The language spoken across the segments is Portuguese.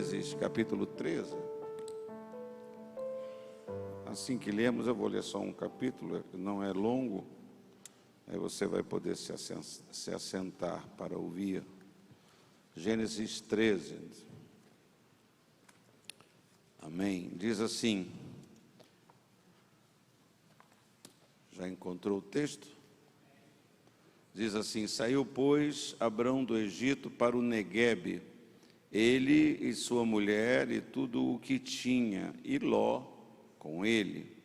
Gênesis, capítulo 13. Assim que lemos, eu vou ler só um capítulo, não é longo, aí você vai poder se assentar para ouvir. Gênesis 13. Amém. Diz assim, já encontrou o texto? Diz assim: saiu, pois, Abrão do Egito para o Neguebe, ele e sua mulher e tudo o que tinha, e Ló com ele.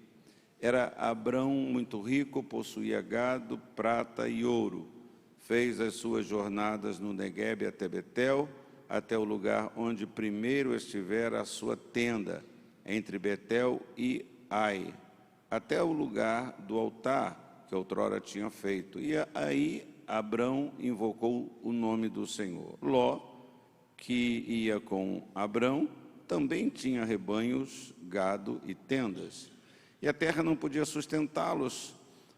Era Abrão muito rico, possuía gado, prata e ouro. Fez as suas jornadas no Neguebe até Betel, até o lugar onde primeiro estivera a sua tenda, entre Betel e Ai, até o lugar do altar que outrora tinha feito. E aí Abrão invocou o nome do Senhor. Ló, que ia com Abrão, também tinha rebanhos, gado e tendas. E a terra não podia sustentá-los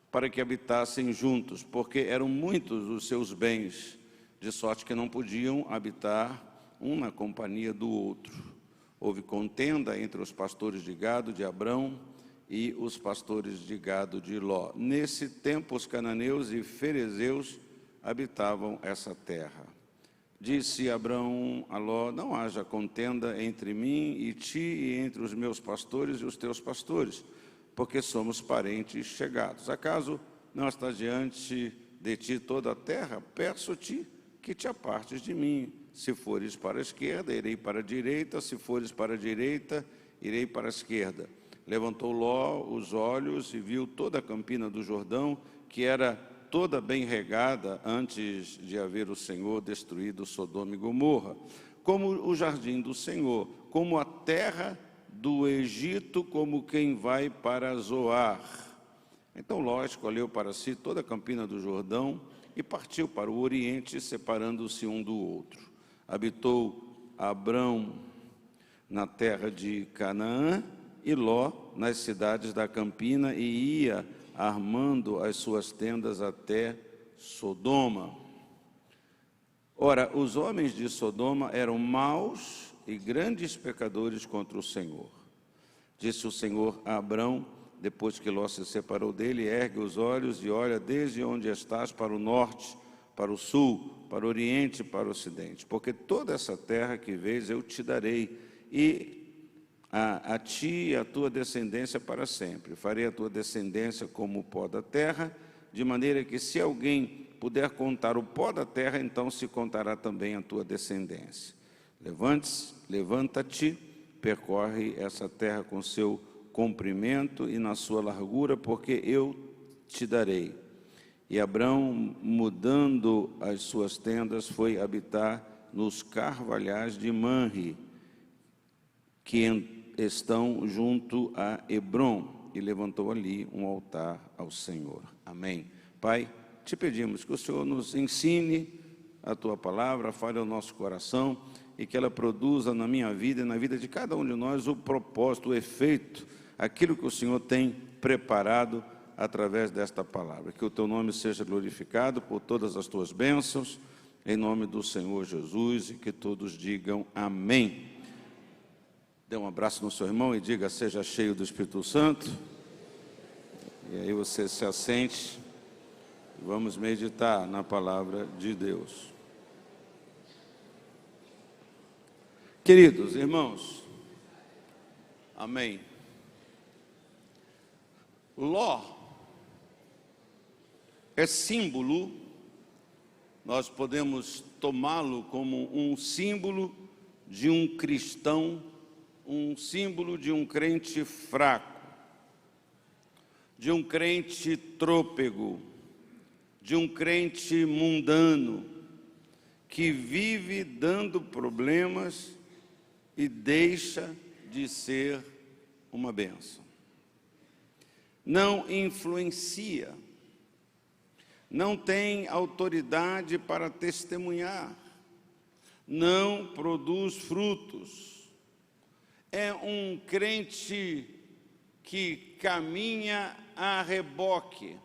para que habitassem juntos, porque eram muitos os seus bens, de sorte que não podiam habitar um na companhia do outro. Houve contenda entre os pastores de gado de Abrão e os pastores de gado de Ló. Nesse tempo, os cananeus e ferezeus habitavam essa terra. Disse Abrão a Ló: não haja contenda entre mim e ti, e entre os meus pastores e os teus pastores, porque somos parentes chegados. Acaso não está diante de ti toda a terra? Peço-te que te apartes de mim. Se fores para a esquerda, irei para a direita; se fores para a direita, irei para a esquerda. Levantou Ló os olhos e viu toda a campina do Jordão, que era toda bem regada antes de haver o Senhor destruído Sodoma e Gomorra, como o jardim do Senhor, como a terra do Egito, como quem vai para Zoar. Então Ló escolheu para si toda a campina do Jordão e partiu para o oriente, separando-se um do outro. Habitou Abrão na terra de Canaã, e Ló nas cidades da campina, e ia armando as suas tendas até Sodoma. Ora, os homens de Sodoma eram maus e grandes pecadores contra o Senhor. Disse o Senhor a Abrão, depois que Ló se separou dele: ergue os olhos e olha desde onde estás para o norte, para o sul, para o oriente e para o ocidente, porque toda essa terra que vês eu te darei, e a ti e a tua descendência para sempre. Farei a tua descendência como o pó da terra, de maneira que, se alguém puder contar o pó da terra, então se contará também a tua descendência. Levanta-te, percorre essa terra com seu comprimento e na sua largura, porque eu te darei. E Abrão, mudando as suas tendas, foi habitar nos carvalhais de Manre, que estão junto a Hebrom, e levantou ali um altar ao Senhor. Amém. Pai, te pedimos que o Senhor nos ensine a tua palavra, fale ao nosso coração, e que ela produza na minha vida e na vida de cada um de nós o propósito, o efeito, aquilo que o Senhor tem preparado através desta palavra. Que o teu nome seja glorificado por todas as tuas bênçãos, em nome do Senhor Jesus, e que todos digam amém. Dê um abraço no seu irmão e diga: seja cheio do Espírito Santo. E aí você se assente. Vamos meditar na palavra de Deus. Queridos irmãos, amém. Ló é símbolo, nós podemos tomá-lo como um símbolo de um cristão, um símbolo de um crente fraco, de um crente trôpego, de um crente mundano, que vive dando problemas e deixa de ser uma bênção. Não influencia, não tem autoridade para testemunhar, não produz frutos. É um crente que caminha a reboque,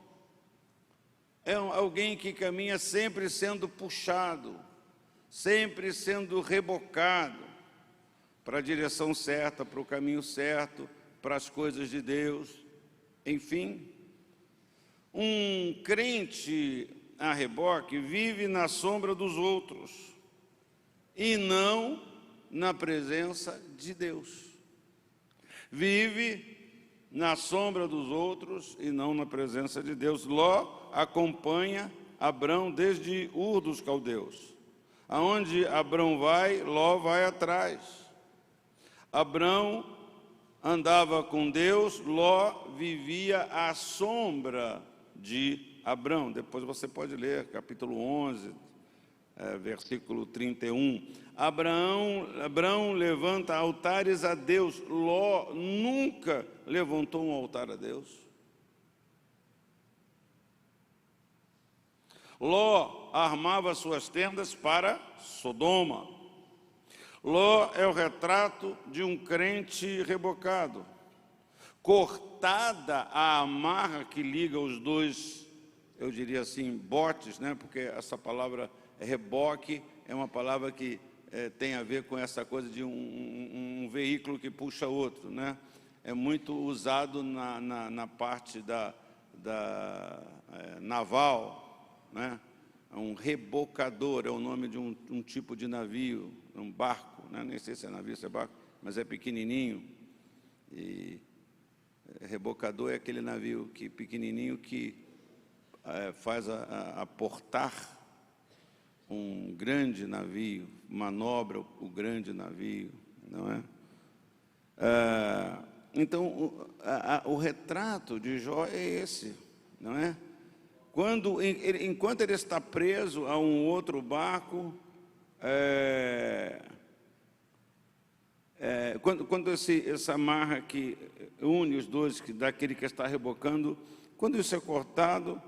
é alguém que caminha sempre sendo puxado, sempre sendo rebocado, para a direção certa, para o caminho certo, para as coisas de Deus. Enfim, um crente a reboque vive na sombra dos outros e não na presença de Deus. Vive na sombra dos outros e não na presença de Deus. Ló acompanha Abrão desde Ur dos Caldeus. Aonde Abrão vai, Ló vai atrás. Abrão andava com Deus, Ló vivia à sombra de Abrão. Depois você pode ler, capítulo 11, versículo 31. Abrão levanta altares a Deus. Ló nunca levantou um altar a Deus. Ló armava suas tendas para Sodoma. Ló é o retrato de um crente rebocado. Cortada a amarra que liga os dois, eu diria assim, botes, né? Porque essa palavra reboque é uma palavra que tem a ver com essa coisa de um veículo que puxa outro, né? É muito usado na parte naval, né? Um rebocador é o nome de um tipo de navio, um barco, né? Nem sei se é navio, se é barco, mas é pequenininho. E rebocador é aquele navio pequenininho que faz aportar um grande navio, manobra o grande navio, não é? Então, o retrato de Jó é esse, não é? Enquanto ele está preso a um outro barco, quando essa amarra que une os dois, daquele que está rebocando, quando isso é cortado,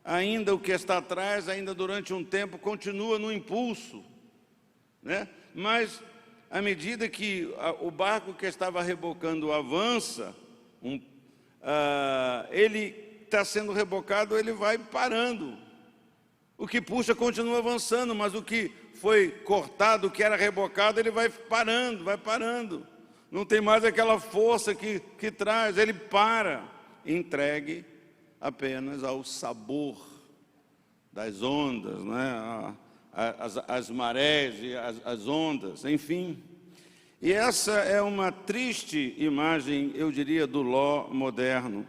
ainda o que está atrás, ainda durante um tempo, continua no impulso, né? Mas, à medida que o barco que estava rebocando avança, ele está sendo rebocado, ele vai parando. O que puxa continua avançando, mas o que foi cortado, o que era rebocado, ele vai parando, vai parando. Não tem mais aquela força que traz, ele para, entregue apenas ao sabor das ondas, né? As marés e as ondas, enfim. E essa é uma triste imagem, eu diria, do Ló moderno.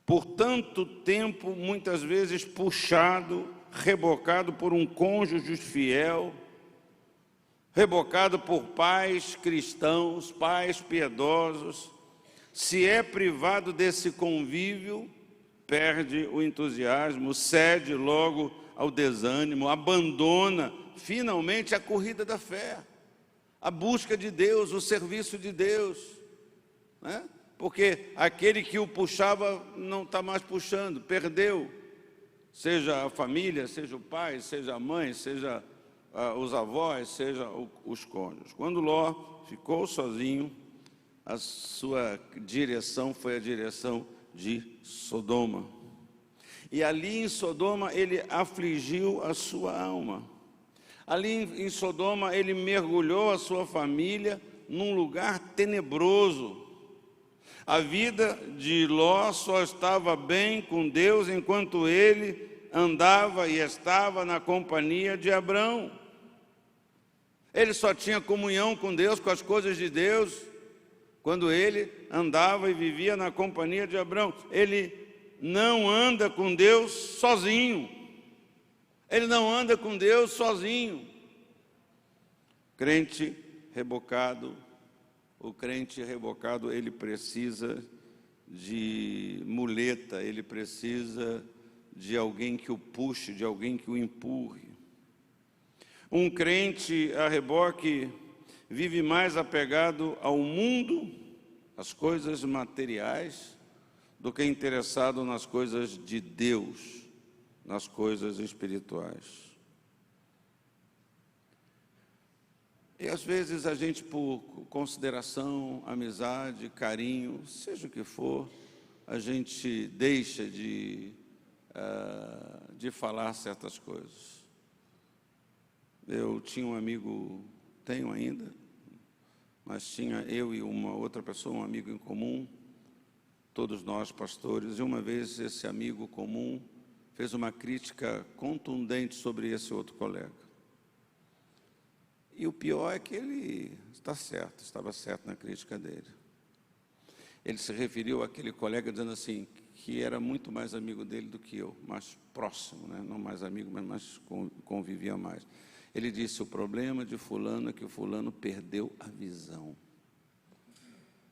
Por tanto tempo, muitas vezes puxado, rebocado por um cônjuge fiel, rebocado por pais cristãos, pais piedosos. Se é privado desse convívio, perde o entusiasmo, cede logo ao desânimo, abandona finalmente a corrida da fé, a busca de Deus, o serviço de Deus, né? Porque aquele que o puxava não está mais puxando, perdeu, seja a família, seja o pai, seja a mãe, seja os avós, seja os cônjuges. Quando Ló ficou sozinho, a sua direção foi a direção de Sodoma. E ali em Sodoma ele afligiu a sua alma. Ali em Sodoma ele mergulhou a sua família num lugar tenebroso. A vida de Ló só estava bem com Deus enquanto ele andava e estava na companhia de Abrão. Ele só tinha comunhão com Deus, com as coisas de Deus, quando ele andava e vivia na companhia de Abrão. Ele não anda com Deus sozinho. Ele não anda com Deus sozinho. Crente rebocado. O crente rebocado, ele precisa de muleta, ele precisa de alguém que o puxe, de alguém que o empurre. Um crente a reboque vive mais apegado ao mundo, às coisas materiais, do que interessado nas coisas de Deus, nas coisas espirituais. E às vezes a gente, por consideração, amizade, carinho, seja o que for, a gente deixa de falar certas coisas. Eu tinha um amigo, tenho ainda, mas tinha eu e uma outra pessoa, um amigo em comum, todos nós pastores, e uma vez esse amigo comum fez uma crítica contundente sobre esse outro colega. E o pior é que ele estava certo na crítica dele. Ele se referiu àquele colega dizendo assim, que era muito mais amigo dele do que eu, mais próximo, né? Não mais amigo, mas mais convivia mais. Ele disse, o problema de fulano é que o fulano perdeu a visão.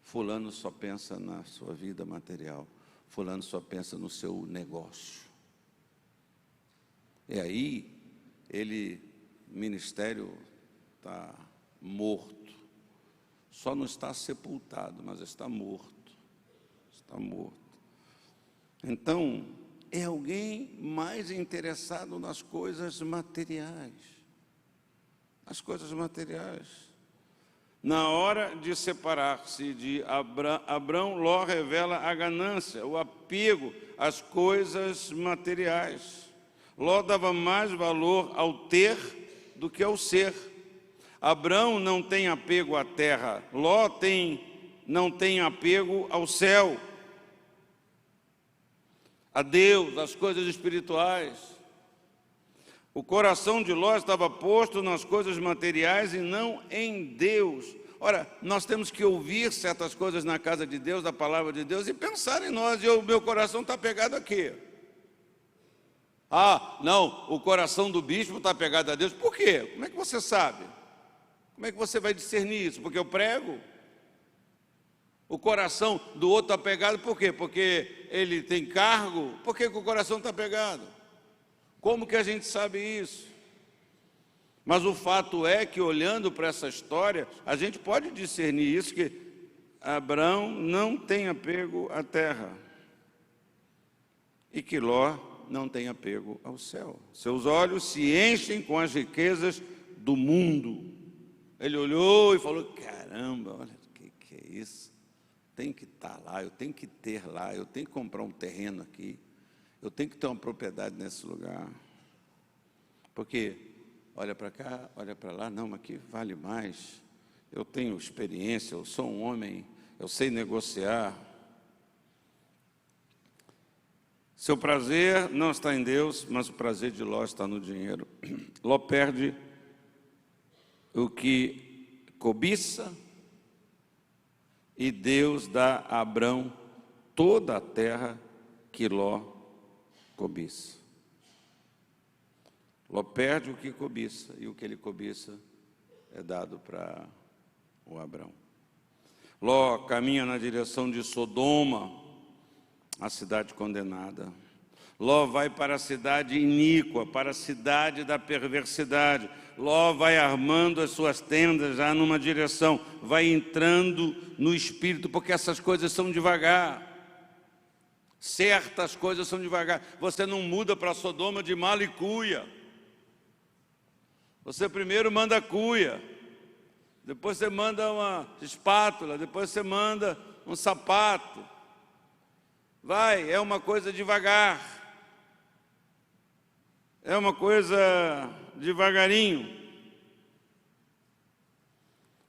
Fulano só pensa na sua vida material, fulano só pensa no seu negócio. E aí, o ministério está morto. Só não está sepultado, mas está morto. Está morto. Então, é alguém mais interessado nas coisas materiais. As coisas materiais. Na hora de separar-se de Abrão, Ló revela a ganância, o apego às coisas materiais. Ló dava mais valor ao ter do que ao ser. Abrão não tem apego à terra, Ló não tem apego ao céu, a Deus, às coisas espirituais. O coração de Ló estava posto nas coisas materiais e não em Deus. Ora, nós temos que ouvir certas coisas na casa de Deus, da palavra de Deus, e pensar em nós, e o meu coração está pegado aqui. Ah, não, o coração do bispo está pegado a Deus. Por quê? Como é que você sabe? Como é que você vai discernir isso? Porque eu prego? O coração do outro está pegado por quê? Porque ele tem cargo? Por que o coração está pegado? Como que a gente sabe isso? Mas o fato é que, olhando para essa história, a gente pode discernir isso, que Abrão não tem apego à terra e que Ló não tem apego ao céu. Seus olhos se enchem com as riquezas do mundo. Ele olhou e falou, caramba, olha o que é isso? Tem que estar lá, eu tenho que ter lá, eu tenho que comprar um terreno aqui, eu tenho que ter uma propriedade nesse lugar. Porque olha para cá, olha para lá, não, mas aqui vale mais. Eu tenho experiência, eu sou um homem, eu sei negociar. Seu prazer não está em Deus, mas o prazer de Ló está no dinheiro. Ló perde o que cobiça e Deus dá a Abrão toda a terra que Ló cobiça. Ló perde o que cobiça e o que ele cobiça é dado para o Abrão. Ló caminha na direção de Sodoma, a cidade condenada. Ló vai para a cidade iníqua, para a cidade da perversidade. Ló vai armando as suas tendas já numa direção, vai entrando no espírito, porque essas coisas são devagar. Certas coisas são devagar. Você não muda para Sodoma de mala e cuia. Você primeiro manda cuia, depois você manda uma espátula, depois você manda um sapato. Vai, é uma coisa devagar. É uma coisa devagarinho.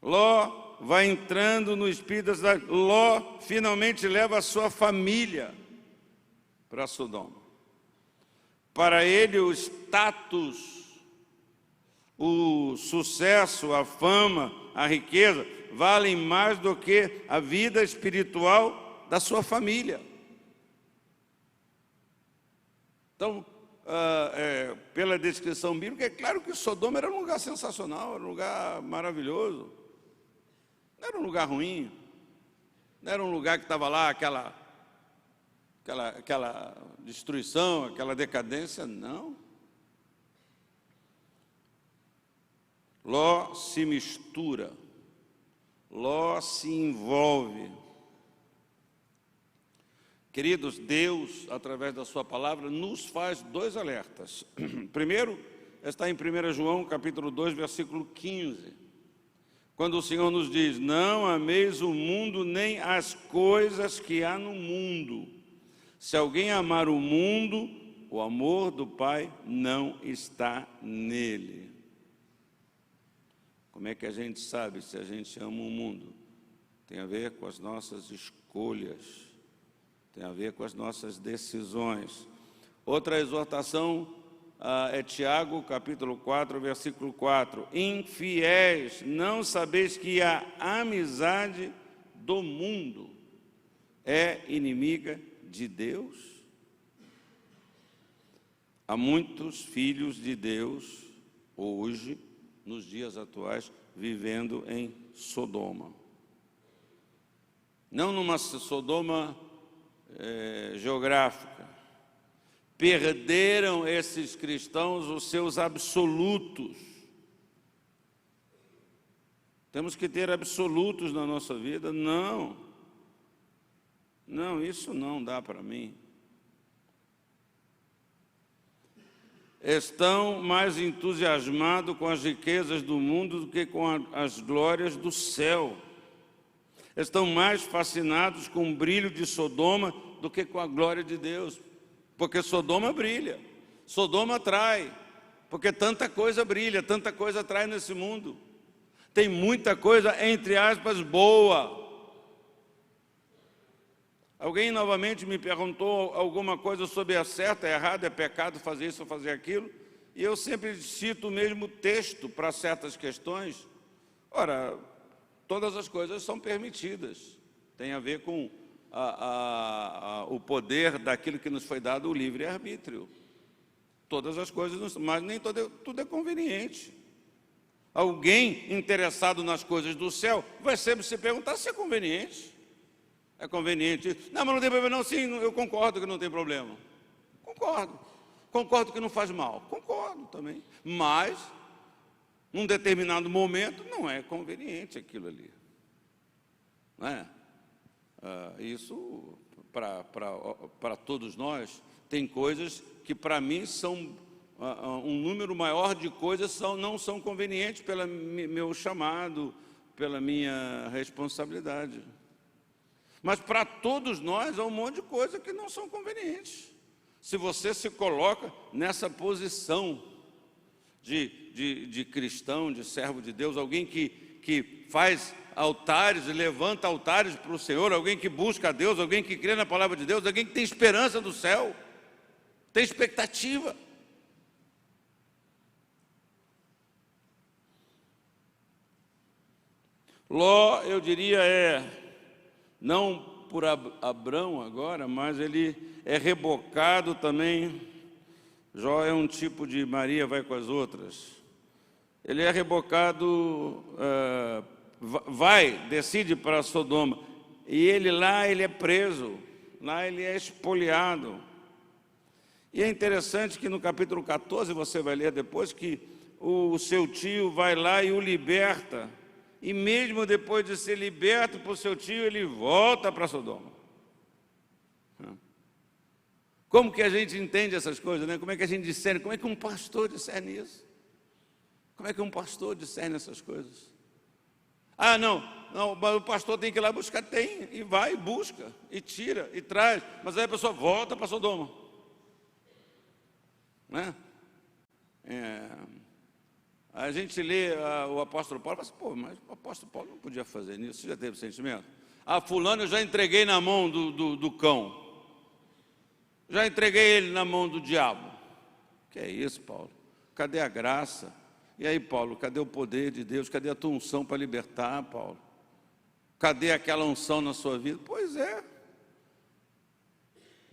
Ló vai entrando no espírito da cidade. Ló finalmente leva a sua família para Sodoma. Para ele, o status, o sucesso, a fama, a riqueza, valem mais do que a vida espiritual da sua família. Então, pela descrição bíblica, é claro que Sodoma era um lugar sensacional, era um lugar maravilhoso. Não era um lugar ruim, não era um lugar que estava lá aquela destruição, aquela decadência, não. Ló se mistura, Ló se envolve. Queridos, Deus, através da sua palavra, nos faz dois alertas. Primeiro, está em 1 João, capítulo 2, versículo 15. Quando o Senhor nos diz, não ameis o mundo nem as coisas que há no mundo. Se alguém amar o mundo, o amor do Pai não está nele. Como é que a gente sabe se a gente ama o mundo? Tem a ver com as nossas escolhas, tem a ver com as nossas decisões. Outra exortação é Tiago, capítulo 4, versículo 4. Infiéis, não sabeis que a amizade do mundo é inimiga de Deus? Há muitos filhos de Deus, hoje, nos dias atuais, vivendo em Sodoma. Não numa Sodoma geográfica. Perderam esses cristãos os seus absolutos. Temos que ter absolutos na nossa vida? Não. Não, isso não dá para mim. Estão mais entusiasmados com as riquezas do mundo do que com as glórias do céu. Estão mais fascinados com o brilho de Sodoma do que com a glória de Deus. Porque Sodoma brilha, Sodoma atrai, porque tanta coisa brilha, tanta coisa atrai nesse mundo. Tem muita coisa, entre aspas, boa. Alguém novamente me perguntou alguma coisa sobre é certo, é errado, é pecado fazer isso ou fazer aquilo, e eu sempre cito o mesmo texto para certas questões. Ora, todas as coisas são permitidas, tem a ver com o poder daquilo que nos foi dado, o livre-arbítrio. Todas as coisas, mas nem tudo é conveniente. Alguém interessado nas coisas do céu vai sempre se perguntar se é conveniente. É conveniente. Não, mas não tem problema não. Sim, eu concordo que não tem problema. Concordo. Concordo que não faz mal. Concordo também. Mas, num determinado momento, não é conveniente aquilo ali. Não é? Isso, para todos nós, tem coisas que para mim são, um número maior de coisas não são convenientes pelo meu chamado, pela minha responsabilidade. Mas para todos nós há um monte de coisas que não são convenientes. Se você se coloca nessa posição de cristão, de servo de Deus, alguém que faz altares e levanta altares para o Senhor, alguém que busca a Deus, alguém que crê na palavra de Deus, alguém que tem esperança do céu, tem expectativa. Ló, eu diria, não por Abrão agora, mas ele é rebocado também. Jó é um tipo de Maria vai com as outras. Ele é rebocado, decide para Sodoma, e ele é preso, lá ele é espoliado. E é interessante que no capítulo 14, você vai ler depois, que o seu tio vai lá e o liberta, e mesmo depois de ser liberto por seu tio, ele volta para Sodoma. Como que a gente entende essas coisas, né? Como é que a gente discerne? Como é que um pastor discerne isso? Como é que um pastor discerne essas coisas? Ah, não, mas o pastor tem que ir lá buscar. Tem, e vai, e busca, e tira, e traz. Mas aí a pessoa volta para Sodoma. Né? A gente lê o apóstolo Paulo e fala assim, pô, mas o apóstolo Paulo não podia fazer isso. Você já teve sentimento? Ah, fulano eu já entreguei na mão do cão. Já entreguei ele na mão do diabo. Que é isso, Paulo? Cadê a graça? E aí, Paulo, cadê o poder de Deus? Cadê a tua unção para libertar, Paulo? Cadê aquela unção na sua vida? Pois é.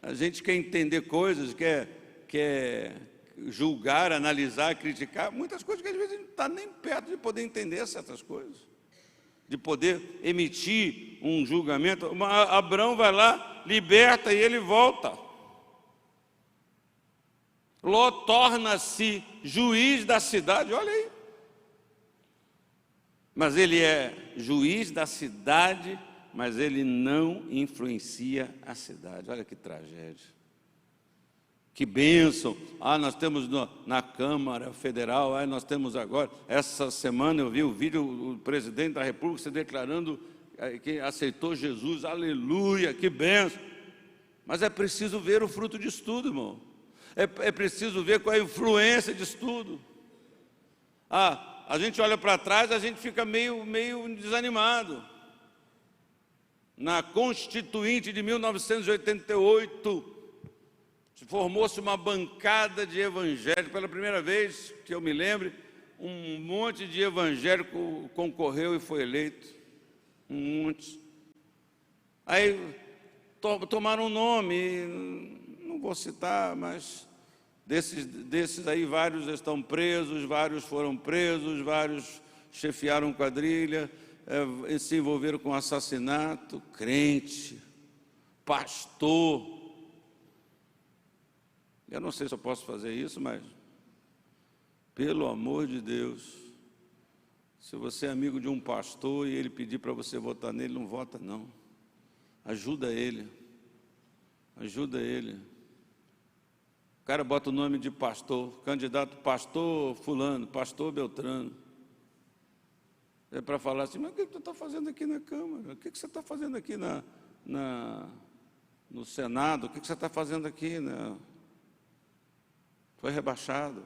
A gente quer entender coisas, quer julgar, analisar, criticar, muitas coisas que às vezes a gente não está nem perto de poder entender certas coisas, de poder emitir um julgamento. Abrão vai lá, liberta e ele volta. Ló torna-se juiz da cidade, olha aí. Mas ele é juiz da cidade, mas ele não influencia a cidade. Olha que tragédia. Que bênção. Nós temos na Câmara Federal, nós temos agora, essa semana eu vi o vídeo do presidente da República se declarando que aceitou Jesus, aleluia, que bênção. Mas é preciso ver o fruto disso tudo, irmão. É preciso ver qual é a influência disso tudo. a gente olha para trás, a gente fica meio desanimado. Na Constituinte de 1988, se formou-se uma bancada de evangélicos, pela primeira vez que eu me lembre, um monte de evangélico concorreu e foi eleito, um monte. Aí tomaram um nome, não vou citar, mas desses aí vários estão presos, vários foram presos, vários chefiaram quadrilha, se envolveram com assassinato, crente, pastor. Eu não sei se eu posso fazer isso, mas, pelo amor de Deus, se você é amigo de um pastor e ele pedir para você votar nele, não vota não. Ajuda ele. Ajuda ele. O cara bota o nome de pastor, candidato pastor fulano, pastor Beltrano. É para falar assim, mas o que tu está fazendo aqui na Câmara? O que você está fazendo aqui no Senado? O que você está fazendo aqui? Foi rebaixado.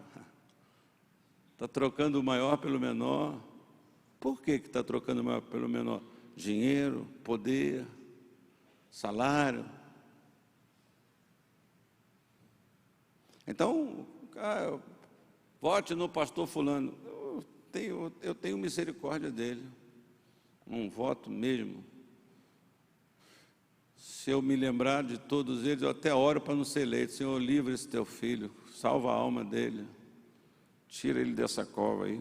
Está trocando o maior pelo menor. Por que está trocando o maior pelo menor? Dinheiro, poder, salário. Então, vote no pastor fulano. Eu tenho misericórdia dele. Um voto mesmo. Se eu me lembrar de todos eles, eu até oro para não ser eleito. Senhor, livra esse teu filho, salva a alma dele, tira ele dessa cova aí.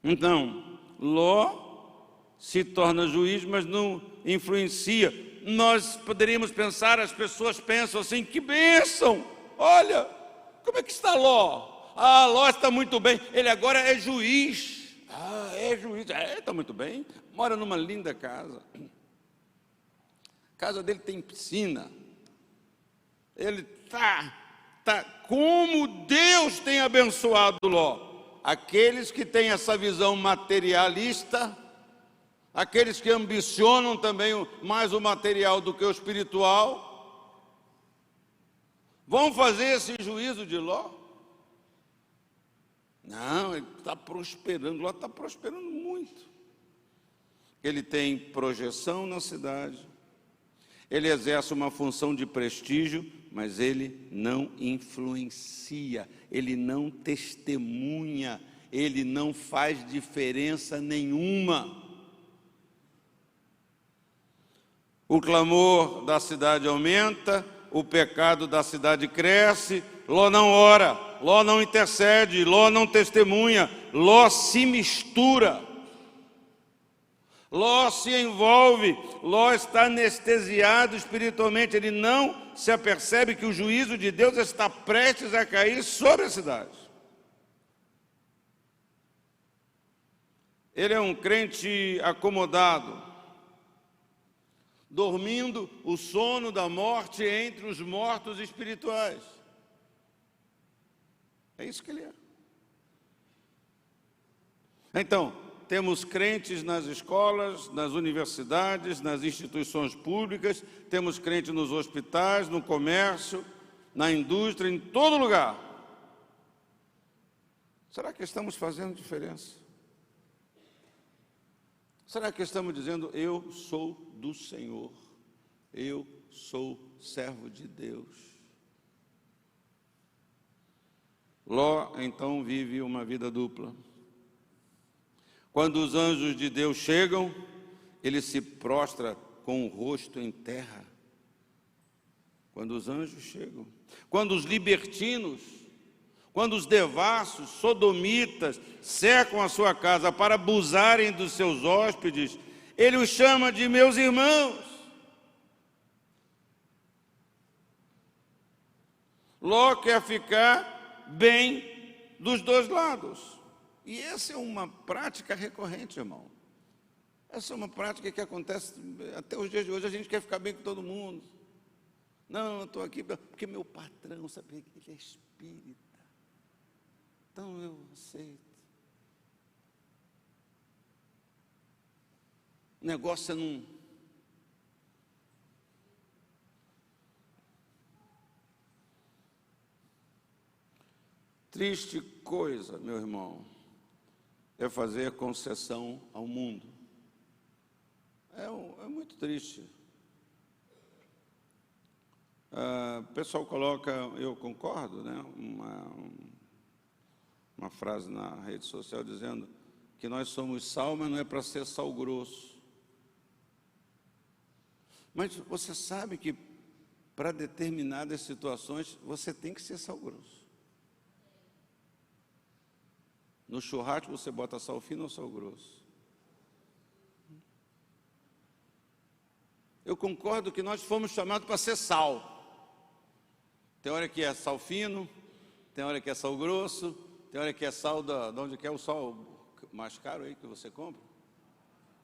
Então, Ló se torna juiz, mas não influencia. Nós poderíamos pensar, as pessoas pensam assim, que bênção, olha, como é que está Ló? Ah, Ló está muito bem, ele agora é juiz. Ah, é juiz, está muito bem, mora numa linda casa. A casa dele tem piscina. Ele tá como Deus tem abençoado Ló. Aqueles que têm essa visão materialista, aqueles que ambicionam também mais o material do que o espiritual, vão fazer esse juízo de Ló? Não, ele está prosperando, Ló está prosperando muito. Ele tem projeção na cidade, ele exerce uma função de prestígio, mas ele não influencia, ele não testemunha, ele não faz diferença nenhuma. O clamor da cidade aumenta, o pecado da cidade cresce, Ló não ora, Ló não intercede, Ló não testemunha, Ló se mistura. Ló se envolve, Ló está anestesiado espiritualmente, ele não se apercebe que o juízo de Deus está prestes a cair sobre a cidade. Ele é um crente acomodado, dormindo o sono da morte entre os mortos espirituais. É isso que ele é. Então, temos crentes nas escolas, nas universidades, nas instituições públicas, temos crentes nos hospitais, no comércio, na indústria, em todo lugar. Será que estamos fazendo diferença? Será que estamos dizendo, eu sou do Senhor, eu sou servo de Deus? Ló, então, vive uma vida dupla. Quando os anjos de Deus chegam, ele se prostra com o rosto em terra. Quando os anjos chegam. Quando os libertinos, quando os devassos, sodomitas, cercam a sua casa para abusarem dos seus hóspedes, ele os chama de meus irmãos. Ló quer ficar bem dos dois lados. E essa é uma prática recorrente, irmão. Essa é uma prática que acontece até os dias de hoje. A gente quer ficar bem com todo mundo. Não, eu estou aqui porque meu patrão, sabe, ele é espírita. Então eu aceito. O negócio é não... Triste coisa, meu irmão, é fazer concessão ao mundo. É muito triste. O pessoal coloca, eu concordo, né, uma frase na rede social dizendo que nós somos sal, mas não é para ser sal grosso. Mas você sabe que para determinadas situações você tem que ser sal grosso. No churrasco você bota sal fino ou sal grosso? Eu concordo que nós fomos chamados para ser sal. Tem hora que é sal fino, tem hora que é sal grosso, tem hora que é sal de onde que é o sal mais caro aí que você compra.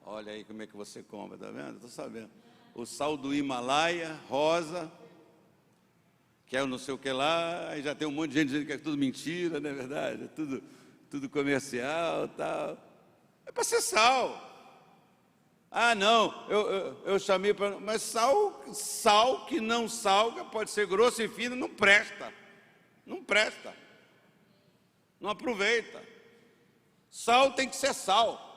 Olha aí como é que você compra, tá vendo? Estou sabendo. O sal do Himalaia, rosa, que é o não sei o que lá, aí já tem um monte de gente dizendo que é tudo mentira, não é verdade? É tudo comercial e tal. É para ser sal. Ah, não, eu chamei para... Mas sal que não salga, pode ser grosso e fino, não presta. Não presta. Não aproveita. Sal tem que ser sal.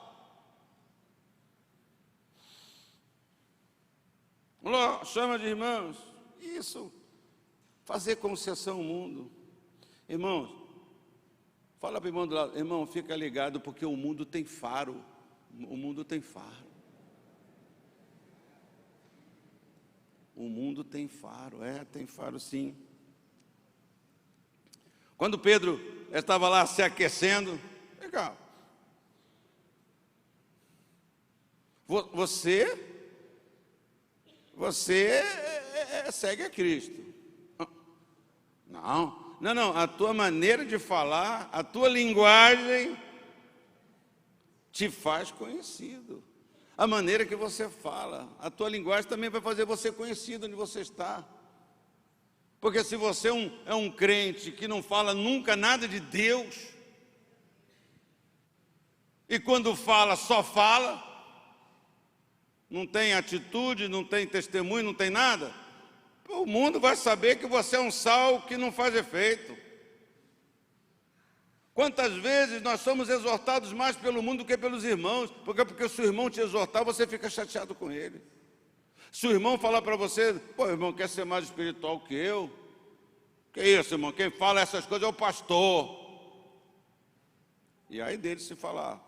Chama de irmãos. Isso, fazer concessão ao mundo. Irmãos, fala para o irmão do lado, irmão, fica ligado porque o mundo tem faro. O mundo tem faro. O mundo tem faro, tem faro sim. Quando Pedro estava lá se aquecendo, legal. Você segue a Cristo. Não, a tua maneira de falar, a tua linguagem te faz conhecido. A maneira que você fala, a tua linguagem também vai fazer você conhecido onde você está. Porque se você é um crente que não fala nunca nada de Deus, e quando fala, só fala, não tem atitude, não tem testemunho, não tem nada, o mundo vai saber que você é um sal que não faz efeito. Quantas vezes nós somos exortados mais pelo mundo do que pelos irmãos, porque se o irmão te exortar, você fica chateado com ele. Se o irmão falar para você, pô, irmão, quer ser mais espiritual que eu? Que isso, irmão, quem fala essas coisas é o pastor. E aí dele se falar,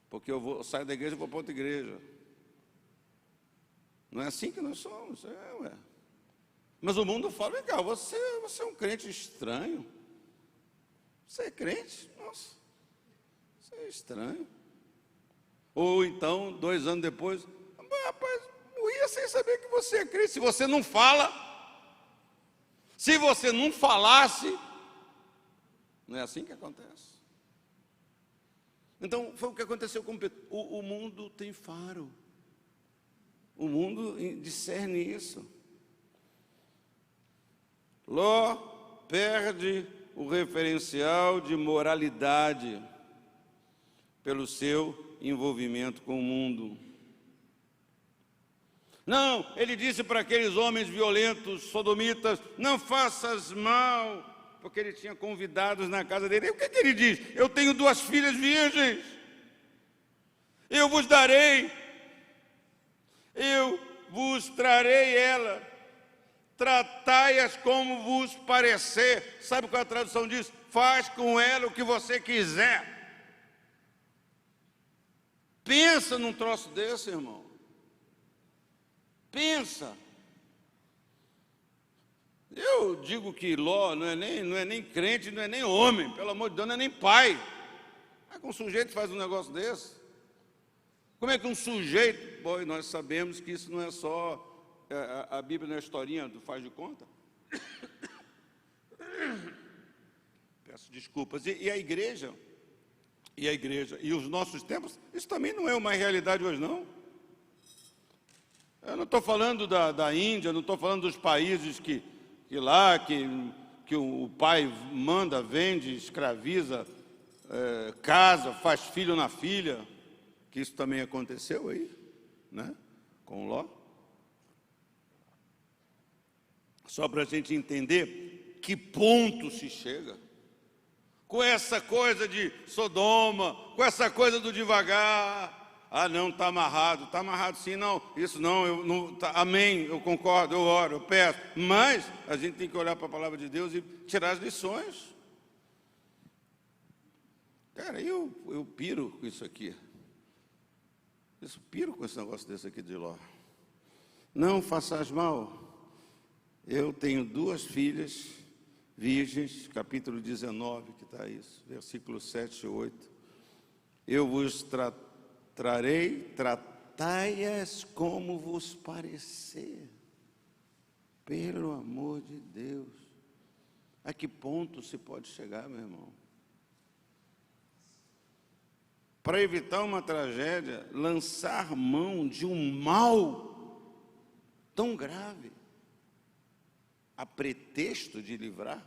porque eu saio da igreja e vou para outra igreja. Não é assim que nós somos, ué. Mas o mundo fala, vem cá, você é um crente estranho. Você é crente? Nossa, você é estranho. Ou então, 2 anos depois, rapaz, morria sem saber que você é crente. Se você não fala, se você não falasse, não é assim que acontece. Então, foi o que aconteceu com Pedro. O mundo tem faro. O mundo discerne isso. Ló perde o referencial de moralidade pelo seu envolvimento com o mundo. Não, ele disse para aqueles homens violentos, sodomitas, não faças mal, porque ele tinha convidados na casa dele. E o que ele diz? Eu tenho 2 filhas virgens, eu vos darei, eu vos trarei ela, tratai-as como vos parecer. Sabe qual é a tradução disso? Faz com ela o que você quiser. Pensa num troço desse, irmão. Pensa. Eu digo que Ló não é nem crente, não é nem homem, pelo amor de Deus, não é nem pai. Como é que um sujeito faz um negócio desse? Como é que um sujeito... Bom, nós sabemos que isso não é só... A Bíblia não é historinha do faz de conta. Peço desculpas. E a igreja, e os nossos tempos, isso também não é uma realidade hoje, não. Eu não estou falando da Índia, não estou falando dos países que o pai manda, vende, escraviza, casa, faz filho na filha, que isso também aconteceu aí, né, com Ló. Só para a gente entender que ponto se chega? Com essa coisa de Sodoma, com essa coisa do devagar. Ah, não, está amarrado sim, não, isso não, eu não tá, amém, eu concordo, eu oro, eu peço, mas a gente tem que olhar para a palavra de Deus e tirar as lições. Cara, eu piro com isso aqui. Eu piro com esse negócio desse aqui de Ló. Não faças mal. Eu tenho 2 filhas virgens, capítulo 19, que está isso, versículos 7 e 8. Eu vos tratai-as como vos parecer. Pelo amor de Deus. A que ponto se pode chegar, meu irmão? Para evitar uma tragédia, lançar mão de um mal tão grave, a pretexto de livrar?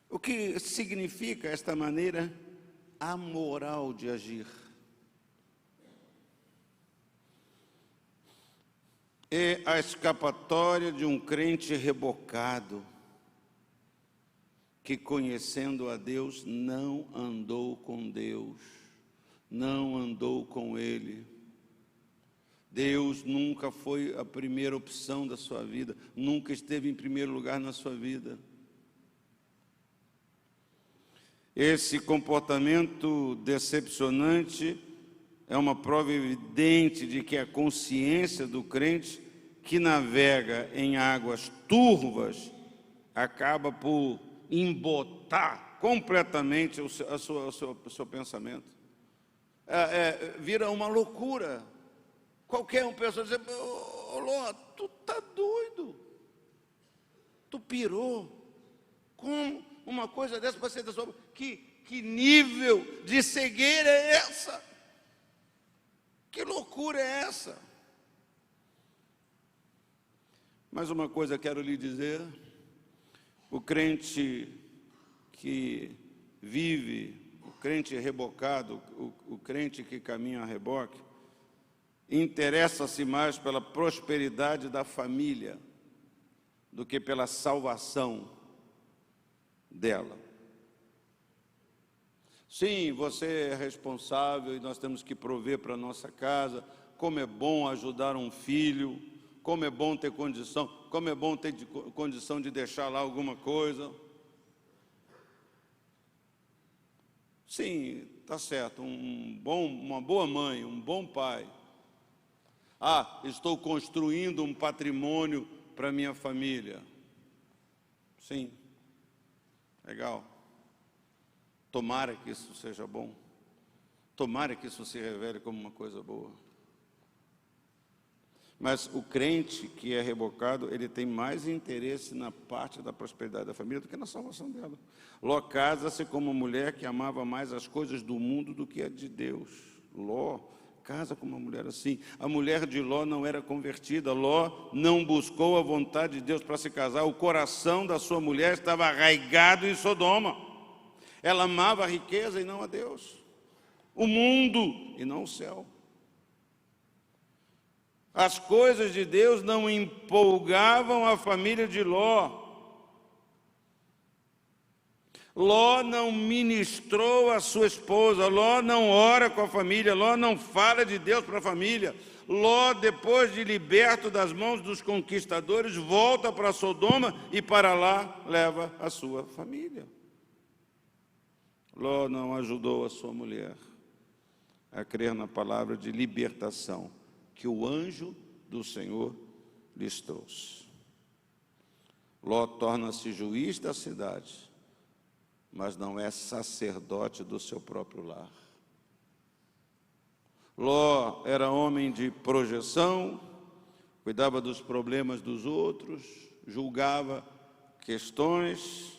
O que significa esta maneira amoral de agir? É a escapatória de um crente rebocado, que conhecendo a Deus, não andou com Deus, não andou com Ele. Deus nunca foi a primeira opção da sua vida, nunca esteve em primeiro lugar na sua vida. Esse comportamento decepcionante é uma prova evidente de que a consciência do crente que navega em águas turvas acaba por embotar completamente o seu pensamento. Vira uma loucura. Qualquer um pensa, ô Ló, tu está doido, tu pirou. Como uma coisa dessa para ser da sua... Que nível de cegueira é essa? Que loucura é essa? Mais uma coisa quero lhe dizer: o crente que vive, o crente rebocado, o crente que caminha a reboque, interessa-se mais pela prosperidade da família do que pela salvação dela. Sim, você é responsável e nós temos que prover para a nossa casa. Como é bom ajudar um filho, como é bom ter condição, como é bom ter condição de deixar lá alguma coisa. Sim, está certo, uma boa mãe, um bom pai. Ah, estou construindo um patrimônio para minha família. Sim, legal. Tomara que isso seja bom. Tomara que isso se revele como uma coisa boa. Mas o crente que é rebocado, ele tem mais interesse na parte da prosperidade da família do que na salvação dela. Ló casa-se com uma mulher que amava mais as coisas do mundo do que a de Deus. Ló casa com uma mulher assim. A mulher de Ló não era convertida. Ló não buscou a vontade de Deus para se casar. O coração da sua mulher estava arraigado em Sodoma. Ela amava a riqueza e não a Deus, o mundo e não o céu. As coisas de Deus não empolgavam a família de Ló. Ló não ministrou a sua esposa, Ló não ora com a família, Ló não fala de Deus para a família. Ló, depois de liberto das mãos dos conquistadores, volta para Sodoma e para lá leva a sua família. Ló não ajudou a sua mulher a crer na palavra de libertação que o anjo do Senhor lhes trouxe. Ló torna-se juiz da cidade, mas não é sacerdote do seu próprio lar. Ló era homem de projeção, cuidava dos problemas dos outros, julgava questões,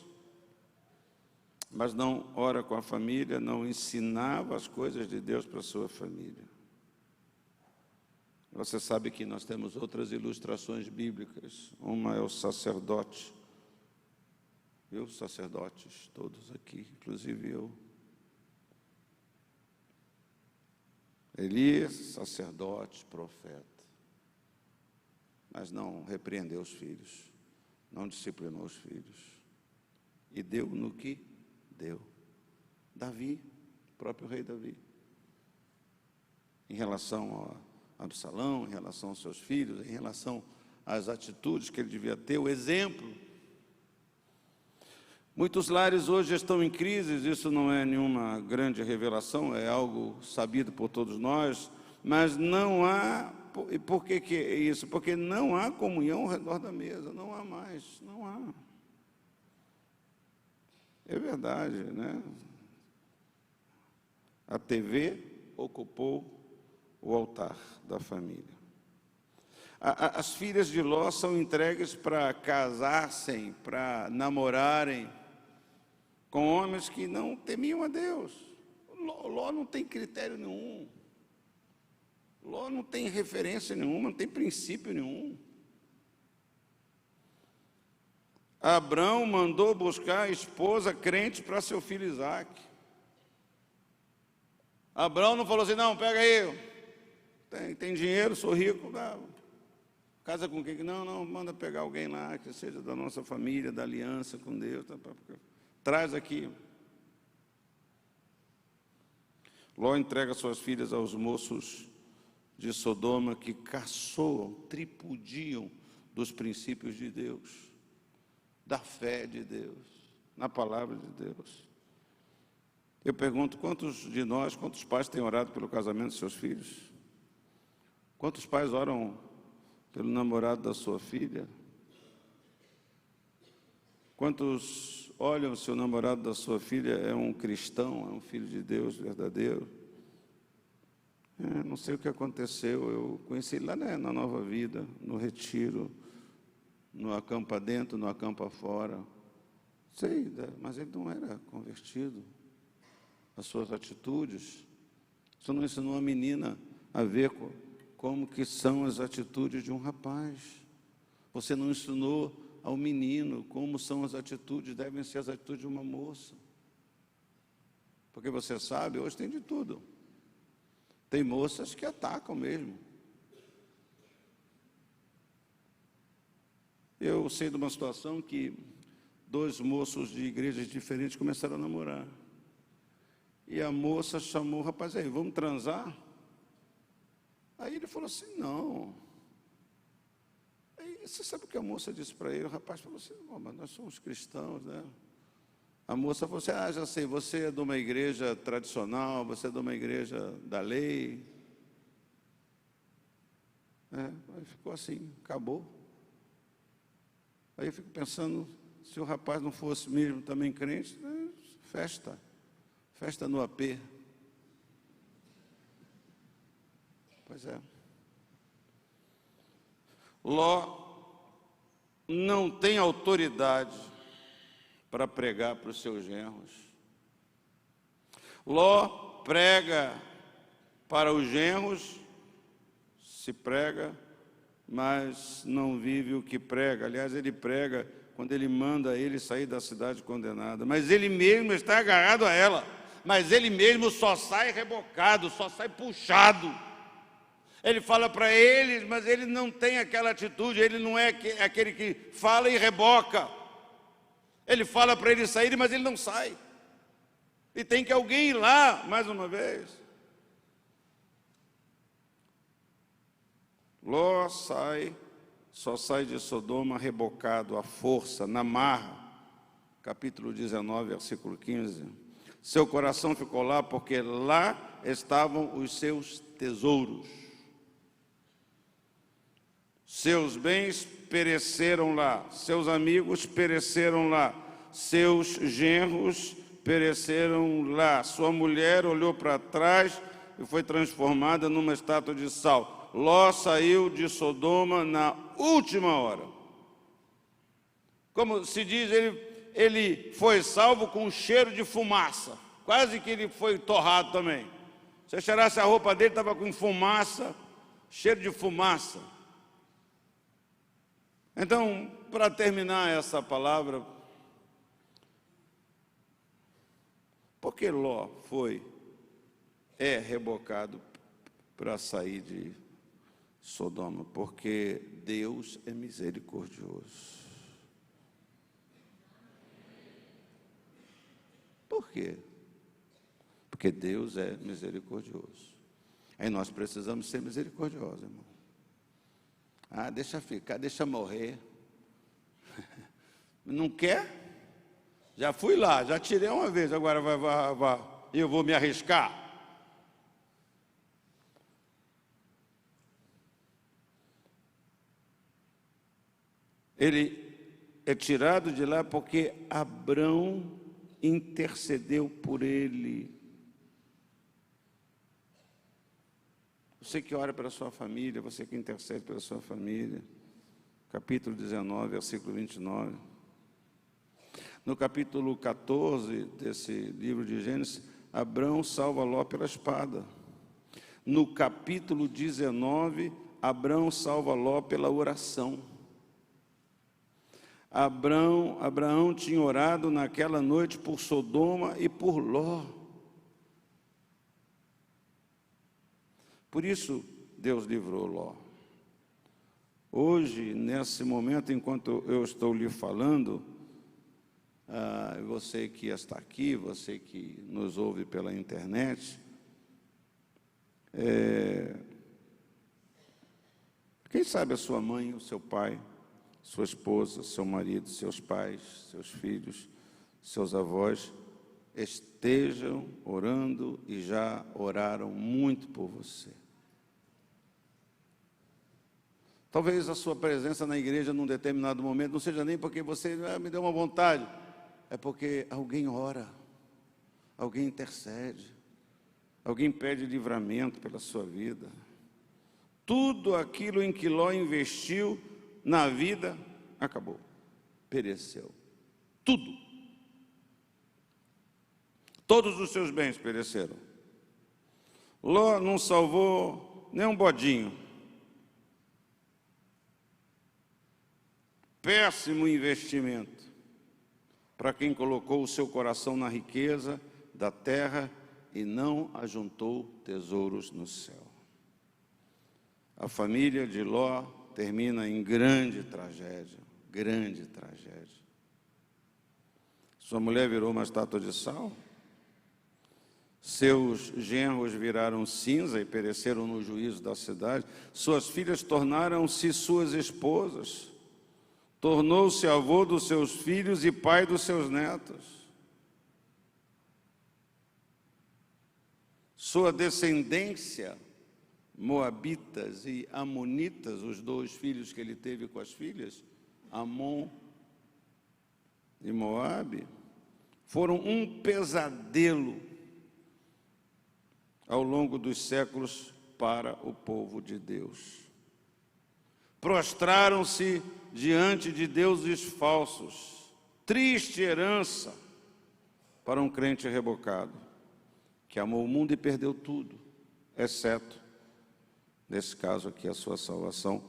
mas não ora com a família, não ensinava as coisas de Deus para a sua família. Você sabe que nós temos outras ilustrações bíblicas. Uma é o sacerdote. Eu, sacerdotes, todos aqui, inclusive eu. Elias, sacerdote, profeta, mas não repreendeu os filhos, não disciplinou os filhos. E deu no que deu. Davi, o próprio rei Davi. Em relação a Absalão, em relação aos seus filhos, em relação às atitudes que ele devia ter, o exemplo. Muitos lares hoje estão em crise, isso não é nenhuma grande revelação, é algo sabido por todos nós, mas não há, e por que é isso? Porque não há comunhão ao redor da mesa, não há mais, não há. É verdade, né? A TV ocupou o altar da família. As filhas de Ló são entregues para casar-se, para namorarem com homens que não temiam a Deus. Ló não tem critério nenhum. Ló não tem referência nenhuma, não tem princípio nenhum. Abrão mandou buscar a esposa crente para seu filho Isaque. Abrão não falou assim, não, pega aí, tem dinheiro, sou rico, dá. Casa com quem? Não, manda pegar alguém lá, que seja da nossa família, da aliança com Deus. Traz aqui. Ló entrega suas filhas aos moços de Sodoma que caçoam, tripudiam dos princípios de Deus, da fé de Deus, na palavra de Deus. Eu pergunto, quantos pais têm orado pelo casamento dos seus filhos? Quantos pais oram pelo namorado da sua filha? Quantos olham se o namorado da sua filha é um cristão, é um filho de Deus verdadeiro? Não sei o que aconteceu, eu conheci ele lá na Nova Vida, no retiro, no acampa dentro, no acampa fora. Sei, mas ele não era convertido. As suas atitudes, você não ensinou a menina a ver como que são as atitudes de um rapaz. Você não ensinou ao menino como são as atitudes, devem ser as atitudes de uma moça. Porque você sabe, hoje tem de tudo. Tem moças que atacam mesmo. Eu sei de uma situação que 2 moços de igrejas diferentes começaram a namorar. E a moça chamou o rapaz, aí, vamos transar? Aí ele falou assim, não. Aí, você sabe o que a moça disse para ele? O rapaz falou assim, mas nós somos cristãos, né? A moça falou assim, já sei, você é de uma igreja tradicional, você é de uma igreja da lei. Aí ficou assim, acabou. Aí eu fico pensando, se o rapaz não fosse mesmo também crente, festa no AP. Pois é. Ló não tem autoridade para pregar para os seus genros. Ló prega para os genros, se prega, mas não vive o que prega. Aliás, ele prega quando ele manda ele sair da cidade condenada. Mas ele mesmo está agarrado a ela. Mas ele mesmo só sai rebocado, só sai puxado. Ele fala para eles, mas ele não tem aquela atitude, ele não é aquele que fala e reboca. Ele fala para eles saírem, mas ele não sai. E tem que alguém ir lá, mais uma vez. Ló só sai de Sodoma rebocado à força, na marra. Capítulo 19, versículo 15. Seu coração ficou lá porque lá estavam os seus tesouros. Seus bens pereceram lá, seus amigos pereceram lá, seus genros pereceram lá. Sua mulher olhou para trás e foi transformada numa estátua de sal. Ló saiu de Sodoma na última hora. Como se diz, ele foi salvo com um cheiro de fumaça. Quase que ele foi torrado também. Se cheirasse a roupa dele, estava com fumaça, cheiro de fumaça. Então, para terminar essa palavra, por que Ló é rebocado para sair de Sodoma? Porque Deus é misericordioso. Por quê? Porque Deus é misericordioso. Aí nós precisamos ser misericordiosos, irmão. Ah, deixa ficar, deixa morrer. Não quer? Já fui lá, já tirei uma vez, agora vai. Eu vou me arriscar. Ele é tirado de lá porque Abrão intercedeu por ele. Você que ora pela sua família, você que intercede pela sua família. Capítulo 19, versículo 29. No capítulo 14 desse livro de Gênesis, Abrão salva Ló pela espada. No capítulo 19, Abrão salva Ló pela oração. Abraão tinha orado naquela noite por Sodoma e por Ló. Por isso, Deus livrou Ló. Hoje, nesse momento, enquanto eu estou lhe falando, você que está aqui, você que nos ouve pela internet, quem sabe a sua mãe, o seu pai, sua esposa, seu marido, seus pais, seus filhos, seus avós, estejam orando e já oraram muito por você. Talvez a sua presença na igreja num determinado momento não seja nem porque você me deu uma vontade, é porque alguém ora, alguém intercede, alguém pede livramento pela sua vida. Tudo aquilo em que Ló investiu na vida acabou, pereceu. Tudo. Todos os seus bens pereceram. Ló não salvou nem um bodinho. Péssimo investimento para quem colocou o seu coração na riqueza da terra e não ajuntou tesouros no céu. A família de Ló termina em grande tragédia, grande tragédia. Sua mulher virou uma estátua de sal, seus genros viraram cinza e pereceram no juízo da cidade, suas filhas tornaram-se suas esposas, tornou-se avô dos seus filhos e pai dos seus netos. Sua descendência, moabitas e amonitas, os dois filhos que ele teve com as filhas, Amon e Moabe, foram um pesadelo ao longo dos séculos para o povo de Deus. Prostraram-se diante de deuses falsos, triste herança para um crente rebocado, que amou o mundo e perdeu tudo, exceto, nesse caso aqui, a sua salvação,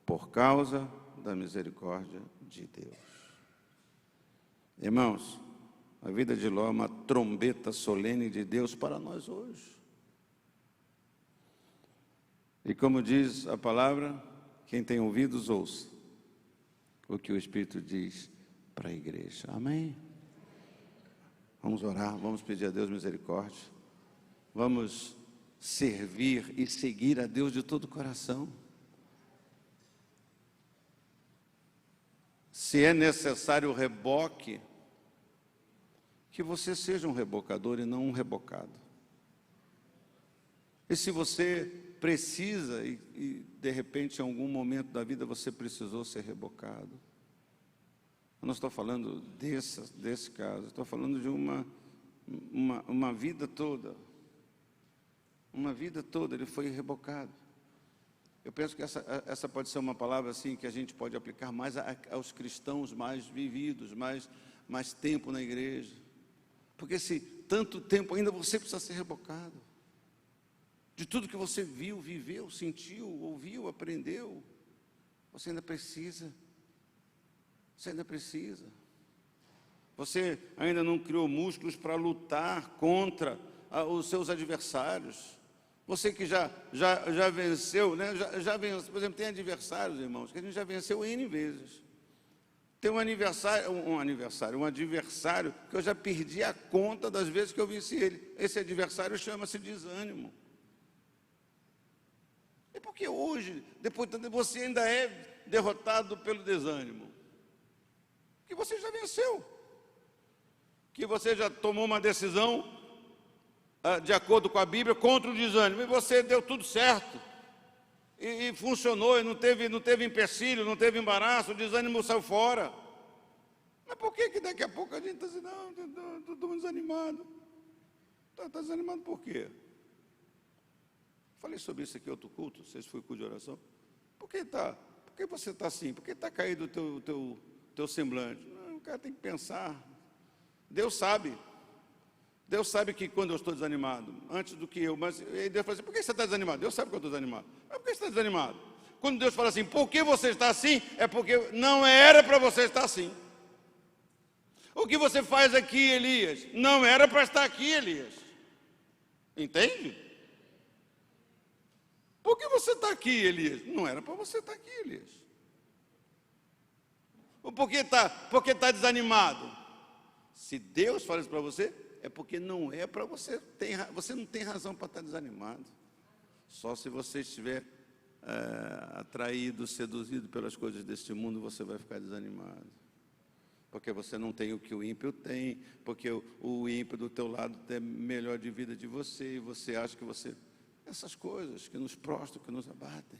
por causa da misericórdia de Deus. Irmãos, a vida de Ló é uma trombeta solene de Deus para nós hoje. E como diz a palavra, quem tem ouvidos, ouça o que o Espírito diz para a igreja. Amém? Vamos orar, vamos pedir a Deus misericórdia. Vamos servir e seguir a Deus de todo o coração. Se é necessário reboque, que você seja um rebocador e não um rebocado. E se você precisa, e de repente em algum momento da vida você precisou ser rebocado, eu não estou falando desse caso, estou falando de uma vida toda. Uma vida toda ele foi rebocado. Eu penso que essa pode ser uma palavra assim que a gente pode aplicar mais aos cristãos mais vividos, mais tempo na igreja. Porque se tanto tempo ainda você precisa ser rebocado. De tudo que você viu, viveu, sentiu, ouviu, aprendeu, você ainda precisa. Você ainda precisa. Você ainda não criou músculos para lutar contra os seus adversários. Você que já venceu, né? Já venceu, por exemplo, tem adversários, irmãos, que a gente já venceu N vezes. Tem um adversário que eu já perdi a conta das vezes que eu venci ele. Esse adversário chama-se desânimo. É porque hoje, depois de tanto, você ainda é derrotado pelo desânimo. Que você já venceu. Que você já tomou uma decisão de acordo com a Bíblia contra o desânimo. E você deu tudo certo. E funcionou, e não teve empecilho, não teve embaraço, o desânimo saiu fora. Mas por que daqui a pouco a gente está assim, não, estou desanimado? Está desanimado por quê? Falei sobre isso aqui em outro culto, vocês foi culto de oração. Por que você está assim? Por que está caído o teu semblante? Não, o cara tem que pensar. Deus sabe. Deus sabe que quando eu estou desanimado, antes do que eu, mas Deus fala assim, por que você está desanimado? Deus sabe que eu estou desanimado. Mas por que você está desanimado? Quando Deus fala assim, por que você está assim? É porque não era para você estar assim. O que você faz aqui, Elias? Não era para estar aqui, Elias. Entende? Por que você está aqui, Elias? Não era para você estar aqui, Elias. Ou por que está desanimado? Se Deus fala isso para você, é porque não é para você. Você não tem razão para estar desanimado. Só se você estiver atraído, seduzido pelas coisas deste mundo, você vai ficar desanimado. Porque você não tem o que o ímpio tem, porque o ímpio do teu lado tem melhor de vida de você, e você acha que você... Essas coisas que nos prostram, que nos abatem.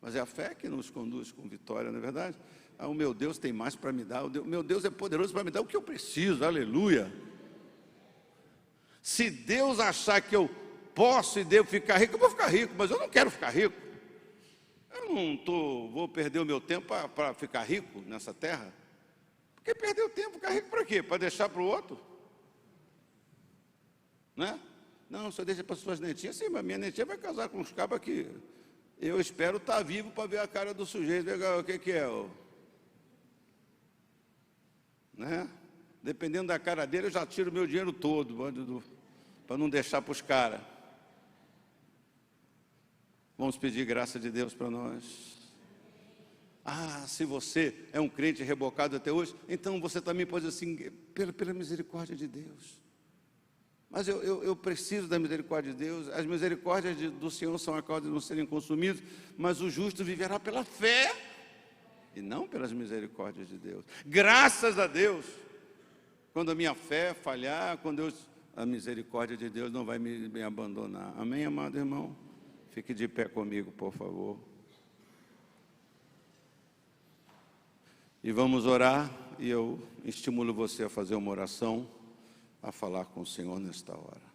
Mas é a fé que nos conduz com vitória, não é verdade? O meu Deus tem mais para me dar, meu Deus é poderoso para me dar o que eu preciso, aleluia. Se Deus achar que eu posso e devo ficar rico, eu vou ficar rico, mas eu não quero ficar rico. Eu não vou perder o meu tempo para ficar rico nessa terra. Porque perder o tempo, ficar rico para quê? Para deixar para o outro? Né? Não, só deixa para suas netinhas. Sim, mas minha netinha vai casar com uns cabos que eu espero estar vivo para ver a cara do sujeito, ver o que é. Né? Dependendo da cara dele, eu já tiro o meu dinheiro todo, para não deixar para os caras. Vamos pedir graça de Deus para nós. Se você é um crente rebocado até hoje, então você também pode dizer assim, pela misericórdia de Deus. Mas eu preciso da misericórdia de Deus. As misericórdias do Senhor são a causa de não serem consumidos, mas o justo viverá pela fé e não pelas misericórdias de Deus. Graças a Deus, quando a minha fé falhar, a misericórdia de Deus não vai me abandonar. Amém, amado irmão? Fique de pé comigo, por favor. E vamos orar, e eu estimulo você a fazer uma oração, a falar com o Senhor nesta hora.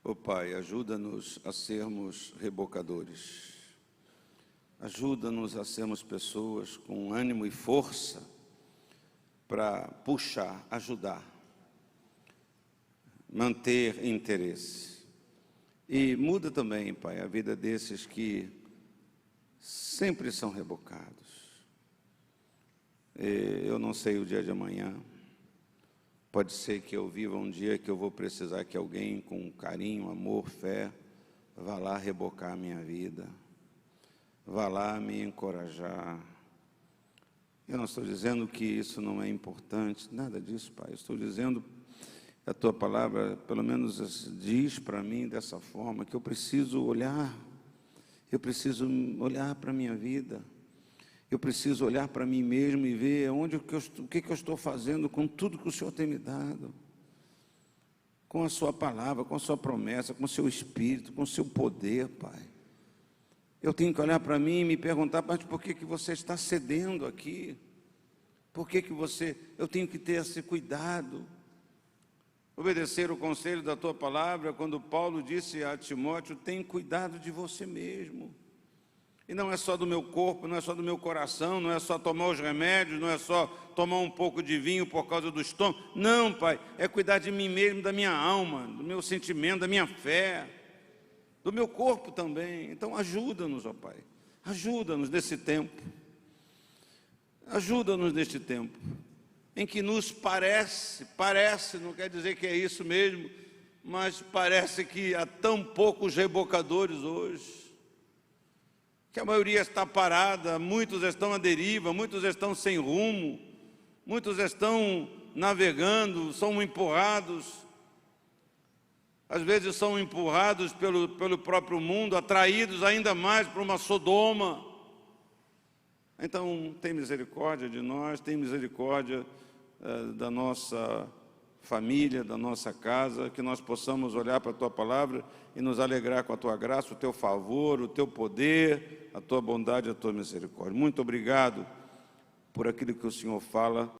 Ó Pai, ajuda-nos a sermos rebocadores. Ajuda-nos a sermos pessoas com ânimo e força para puxar, ajudar, manter interesse. E muda também, Pai, a vida desses que sempre são rebocados. Eu não sei o dia de amanhã. Pode ser que eu viva um dia que eu vou precisar que alguém com carinho, amor, fé, vá lá rebocar a minha vida, vá lá me encorajar. Eu não estou dizendo que isso não é importante, nada disso, Pai. Eu estou dizendo, a Tua palavra, pelo menos diz para mim dessa forma, que eu preciso olhar para a minha vida. Eu preciso olhar para mim mesmo e ver o que eu estou fazendo com tudo que o Senhor tem me dado. Com a sua palavra, com a sua promessa, com o seu Espírito, com o seu poder, Pai. Eu tenho que olhar para mim e me perguntar, mas por que você está cedendo aqui? Por que eu tenho que ter esse cuidado? Obedecer o conselho da tua palavra, quando Paulo disse a Timóteo, tem cuidado de você mesmo. E não é só do meu corpo, não é só do meu coração, não é só tomar os remédios, não é só tomar um pouco de vinho por causa do estômago. Não, Pai, é cuidar de mim mesmo, da minha alma, do meu sentimento, da minha fé, do meu corpo também. Então ajuda-nos, ó Pai, ajuda-nos nesse tempo. Ajuda-nos neste tempo, em que nos parece, não quer dizer que é isso mesmo, mas parece que há tão poucos rebocadores hoje, que a maioria está parada, muitos estão à deriva, muitos estão sem rumo, muitos estão navegando, são empurrados, às vezes são empurrados pelo próprio mundo, atraídos ainda mais para uma Sodoma. Então, tem misericórdia de nós, tem misericórdia da nossa família, da nossa casa, que nós possamos olhar para a Tua palavra e nos alegrar com a Tua graça, o Teu favor, o Teu poder, a Tua bondade, a Tua misericórdia. Muito obrigado por aquilo que o Senhor fala.